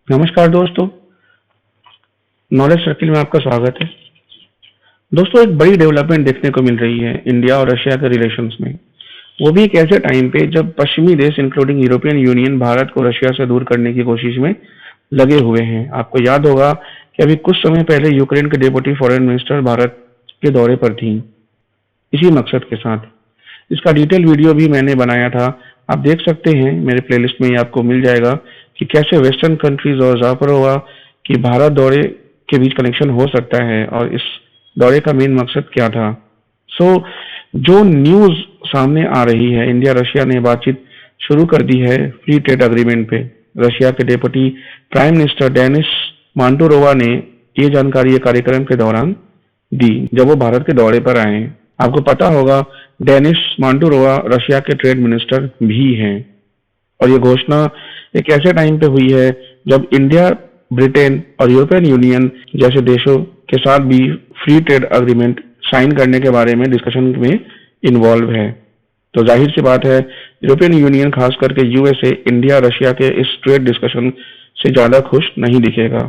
नमस्कार दोस्तों, knowledge circle में आपका स्वागत है। दोस्तों, एक बड़ी डेवलपमेंट देखने को मिल रही है इंडिया और रशिया के रिलेशंस में। वो भी एक ऐसे टाइम पे जब पश्चिमी देश इंक्लूडिंग यूरोपियन यूनियन भारत को रशिया से दूर करने की कोशिश में लगे हुए हैं। आपको याद होगा कि अभी कुछ समय पहले यूक्रेन के डेप्यूटी फॉरेन मिनिस्टर भारत के दौरे पर थी, इसी मकसद के साथ। इसका डिटेल वीडियो भी मैंने बनाया था, आप देख सकते हैं, मेरे प्लेलिस्ट में ये आपको मिल जाएगा कि कैसे वेस्टर्न कंट्रीज और जापरोवा की भारत दौरे के बीच कनेक्शन हो सकता है और इस दौरे का मेन मकसद क्या था। सो जो न्यूज सामने आ रही है, इंडिया रशिया ने बातचीत शुरू कर दी है फ्री ट्रेड अग्रीमेंट पे। रशिया के डेप्यूटी प्राइम मिनिस्टर डेनिस मांटुरोवा ने ये जानकारी एक कार्यक्रम के दौरान दी जब वो भारत के दौरे पर आए। आपको पता होगा डेनिस मांटुरोवा रशिया के ट्रेड मिनिस्टर भी हैं और ये घोषणा एक ऐसे टाइम पे हुई है जब इंडिया, ब्रिटेन और यूरोपियन यूनियन जैसे देशों के साथ भी फ्री ट्रेड अग्रीमेंट साइन करने के बारे में डिस्कशन में इन्वॉल्व है। तो जाहिर सी बात है, यूरोपियन यूनियन खास करके यूएसए इंडिया रशिया के इस ट्रेड डिस्कशन से ज्यादा खुश नहीं दिखेगा,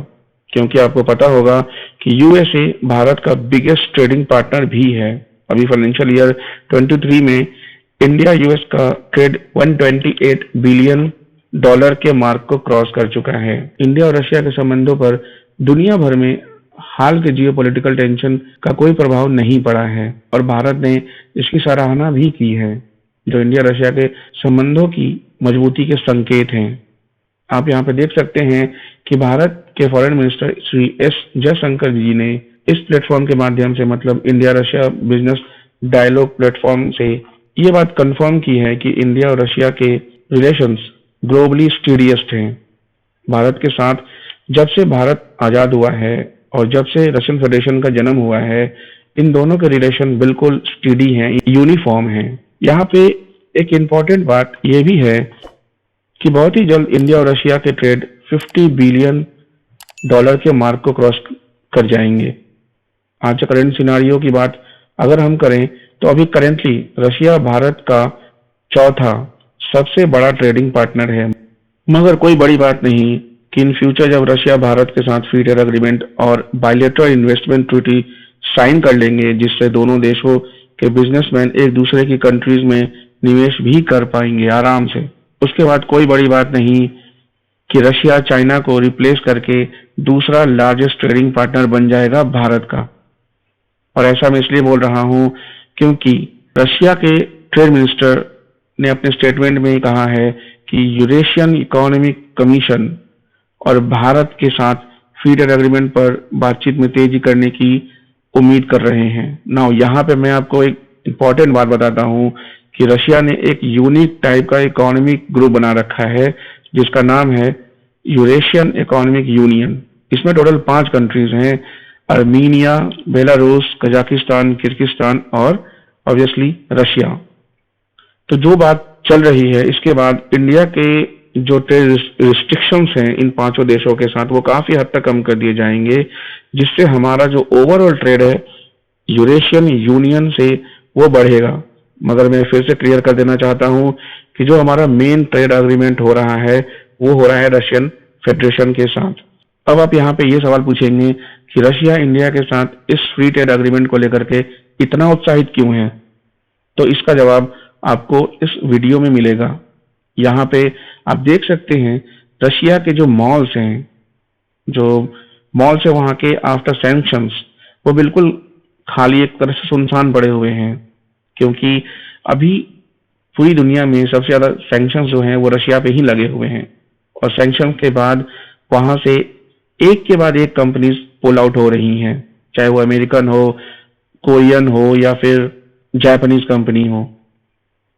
क्योंकि आपको पता होगा कि यूएसए भारत का बिगेस्ट ट्रेडिंग पार्टनर भी है। अभी फाइनेंशियल ईयर 23 में इंडिया यूएस का ट्रेड 128 बिलियन डॉलर के मार्क को क्रॉस कर चुका है। इंडिया और रशिया के संबंधों पर दुनिया भर में हाल के जियोपॉलिटिकल टेंशन का कोई प्रभाव नहीं पड़ा है और भारत ने इसकी सराहना भी की है, जो इंडिया रशिया के संबंधों की मजबूती के संकेत हैं। आप यहाँ पे देख सकते हैं कि भारत के foreign minister Shri S Jaishankar ji ने इस प्लेटफॉर्म के माध्यम से, मतलब India Russia business dialogue platform से, ये बात कंफर्म की है कि इंडिया और रशिया के रिलेशंस ग्लोबली स्टीडीएस्ट हैं। भारत के साथ जब से भारत आजाद हुआ है और जब से रशियन फेडरेशन का जन्म हुआ है, इन दोनों के रिलेशन बिल्कुल स्टीडी हैं, यूनिफॉर्म हैं। यहाँ पे एक इम्पॉर्टेंट बात यह भी है कि बहुत ही जल्द इंडिया और रशिया के ट्रेड 50 बिलियन डॉलर के मार्क को क्रॉस कर जाएंगे। आज करंट सिनारियो की बात अगर हम करें तो अभी करेंटली रशिया भारत का चौथा सबसे बड़ा ट्रेडिंग पार्टनर है। मगर कोई बड़ी बात नहीं कि इन फ्यूचर जब रशिया भारत के साथ फ्री ट्रेड अग्रीमेंट और बायलैटरल इन्वेस्टमेंट ट्रीटी साइन कर लेंगे, जिससे दोनों देशों के बिजनेसमैन एक दूसरे की कंट्रीज में निवेश भी कर पाएंगे आराम से। उसके बाद कोई बड़ी बात नहीं कि रशिया चाइना को रिप्लेस करके दूसरा लार्जेस्ट ट्रेडिंग पार्टनर बन जाएगा भारत का। और ऐसा मैं इसलिए बोल रहा हूं क्योंकि रशिया के ट्रेड मिनिस्टर ने अपने स्टेटमेंट में कहा है कि यूरेशियन इकोनॉमिक कमीशन और भारत के साथ फ्री ट्रेड एग्रीमेंट पर बातचीत में तेजी करने की उम्मीद कर रहे हैं। नाउ यहाँ पे मैं आपको एक इम्पॉर्टेंट बात बताता हूँ कि रशिया ने एक यूनिक टाइप का इकोनॉमिक ग्रुप बना रखा है जिसका नाम है यूरेशियन इकोनॉमिक यूनियन। इसमें टोटल 5 कंट्रीज हैं, आर्मीनिया, बेलारूस, कजाकिस्तान, किर्गिस्तान और ऑब्वियसली रशिया। तो जो बात चल रही है, इसके बाद इंडिया के जो ट्रेड रिस्ट्रिक्शंस हैं इन 5 देशों के साथ, वो काफी हद तक कम कर दिए जाएंगे, जिससे हमारा जो ओवरऑल ट्रेड है यूरेशियन यूनियन से वो बढ़ेगा। मगर मैं फिर से क्लियर कर देना चाहता हूं कि जो हमारा मेन ट्रेड एग्रीमेंट हो रहा है वो हो रहा है रशियन फेडरेशन के साथ। अब आप यहाँ पे ये सवाल पूछेंगे कि रशिया इंडिया के साथ इस फ्री ट्रेड एग्रीमेंट को लेकर के इतना उत्साहित क्यों है, तो इसका जवाब आपको इस वीडियो में मिलेगा। यहाँ पे आप देख सकते हैं रशिया के जो मॉल्स हैं, वहाँ के आफ्टर सैंक्शंस वो बिल्कुल खाली, एक तरह से सुनसान पड़े हुए हैं, क्योंकि अभी पूरी दुनिया में सबसे ज्यादा सैंक्शंस जो हैं वो रशिया पे ही लगे हुए हैं और सैंक्शन के बाद वहां से एक के बाद एक कंपनीज पुल आउट हो रही हैं, चाहे वो अमेरिकन हो, कोरियन हो या फिर जापानीज कंपनी हो,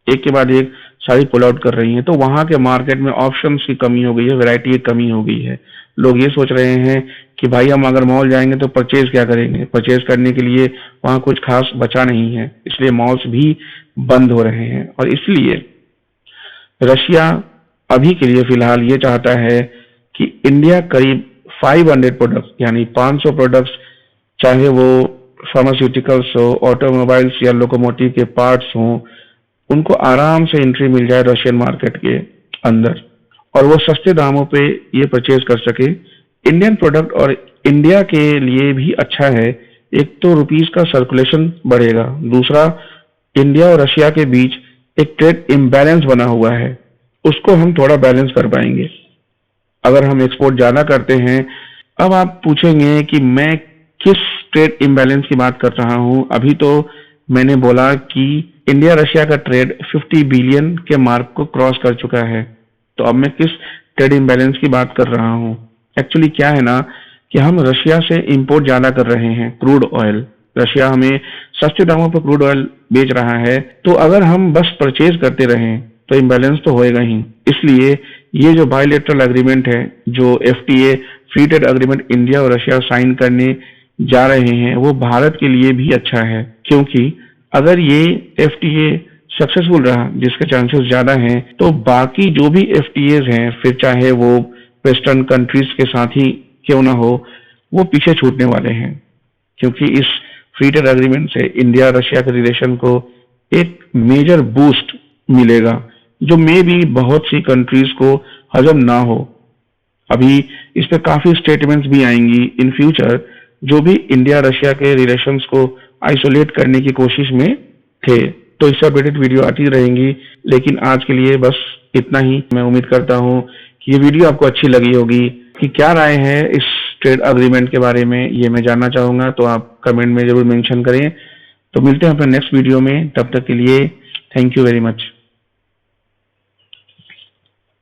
एक के बाद एक सारी पुल आउट कर रही हैं। तो वहां के मार्केट में ऑप्शंस की कमी हो गई है, वैरायटी की कमी हो गई है। लोग ये सोच रहे हैं कि भाई हम अगर मॉल जाएंगे तो परचेज क्या करेंगे, परचेज करने के लिए वहां कुछ खास बचा नहीं है, इसलिए मॉल्स भी बंद हो रहे हैं। और इसलिए रशिया अभी के लिए फिलहाल ये चाहता है कि इंडिया करीब 500 प्रोडक्ट्स यानी 500 प्रोडक्ट्स, चाहे वो फार्मास्यूटिकल्स हो, ऑटोमोबाइल्स या लोकोमोटिव के पार्ट्स हों, उनको आराम से एंट्री मिल जाए रशियन मार्केट के अंदर। और वो सस्ते दामों पे ये परचेज कर सके। इंडियन प्रोडक्ट और इंडिया के लिए भी अच्छा है। एक तो रुपीस का सर्कुलेशन बढ़ेगा, दूसरा इंडिया और रशिया के बीच एक ट्रेड इम्बैलेंस बना हुआ है, उसको हम थोड़ा बैलेंस कर पाएंगे अगर हम एक्सपोर्ट ज्यादा करते हैं। अब आप पूछेंगे कि मैं किस ट्रेड इम्बैलेंस की बात कर रहा हूं। अभी तो मैंने बोला कि इंडिया रशिया का ट्रेड 50 बिलियन के मार्क को क्रॉस कर चुका है। तो अब मैं किस ट्रेड इम्बैलेंस की बात कर रहा हूं। एक्चुअली क्या है ना कि हम रशिया से इंपोर्ट ज्यादा कर रहे हैं क्रूड ऑयल। रशिया हमें सस्ते दामों पर क्रूड ऑयल बेच रहा है, तो अगर हम बस परचेज करते रहें तो इम्बैलेंस तो होएगा ही। इसलिए ये जो बायलैटरल एग्रीमेंट है, जो FTA free trade agreement India और रशिया साइन करने जा रहे हैं, वो भारत के लिए भी अच्छा है। क्योंकि अगर ये एफटीए सक्सेसफुल रहा, जिसके चांसेस ज्यादा हैं, तो बाकी जो भी एफटीएज हैं, फिर चाहे वो वेस्टर्न कंट्रीज के साथ ही क्यों ना हो, वो पीछे छूटने वाले हैं। क्योंकि इस फ्री ट्रेड एग्रीमेंट से इंडिया रशिया के रिलेशन को एक मेजर बूस्ट मिलेगा, जो मे भी बहुत सी कंट्रीज को हजम ना हो। अभी इस पे काफी स्टेटमेंट्स भी आएंगी इन फ्यूचर, जो भी इंडिया रशिया के रिलेशंस को आइसोलेट करने की कोशिश में थे। तो इससे अपडेटेड वीडियो आती रहेंगी, लेकिन आज के लिए बस इतना ही। मैं उम्मीद करता हूँ कि ये वीडियो आपको अच्छी लगी होगी। कि क्या राय है इस ट्रेड अग्रीमेंट के बारे में, ये मैं जानना चाहूंगा, तो आप कमेंट में जरूर मेंशन करें। तो मिलते हैं अपने नेक्स्ट वीडियो में, तब तक के लिए थैंक यू वेरी मच।